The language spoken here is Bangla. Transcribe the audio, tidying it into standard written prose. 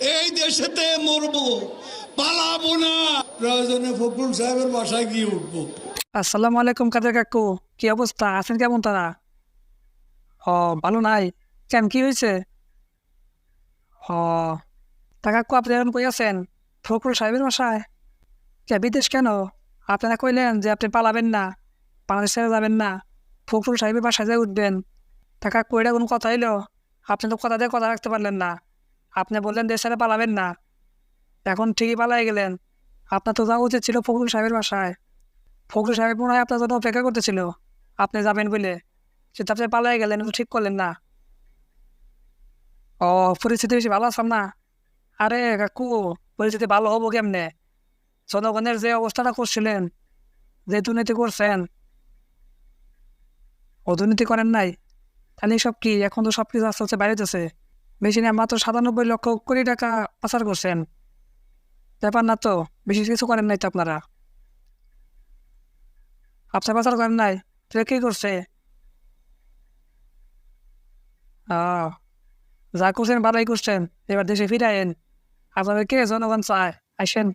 এই দেশেতে মরবো, পালাবো না। প্রয়োজনে ফখরুল সাহেবের বাসায় গিয়ে উঠবো। আসসালামু আলাইকুম কাদের কাকু, কি অবস্থা, আছেন কেমন তারা? ও, ভালো নাই কেন, কি হয়েছে? ও, তা কাকু আপনি এখন কই আছেন? ফখরুল সাহেবের বাসায়? কে, বিদেশ কেন? আপনারা কইলেন যে আপনি পালাবেন না, বাংলাদেশ ছেড়ে যাবেন না, ফখরুল সাহেবের বাসায় যায় উঠবেন। তা কাকু, এটা কোনো কথা হইলো? আপনি তো কথা দিয়ে কথা রাখতে পারলেন না। আপনি বললেন দেশ ছেড়ে পালাবেন না, এখন ঠিকই পালাই গেলেন। আপনার তো যাওয়া উচিত ছিল ফখরুল সাহেবের বাসায়। ফখরুল সাহেব মনে হয় আপনার জন্য অপেক্ষা করতেছিল, আপনি যাবেন বলে। সেটা আপনি পালাই গেলেন, এটা ঠিক করলেন না। ও, পরিস্থিতি বেশি ভালো আছেন না? আরে কাকু, পরিস্থিতি ভালো হবো কেমনে? জনগণের যে অবস্থাটা করছিলেন, যে দুর্নীতি করছেন, ও দুর্নীতি করেন নাই, তাহলে সব কি এখন তো সবকিছু আস্তে আস্তে বাইরেতেছে। বেশি না, মাত্র 97 লক্ষ কোটি টাকা পাচার করছেন। ব্যাপার না তো, বেশি কিছু করেন নাই তো আপনারা। আপনার পাচার করেন নাই, তো কি করছে? আহ যা করছেন ভালোই করছেন, এবার দেশে ফিরে আইন। আপনাদের কে জনগণ চায়, আইসেন।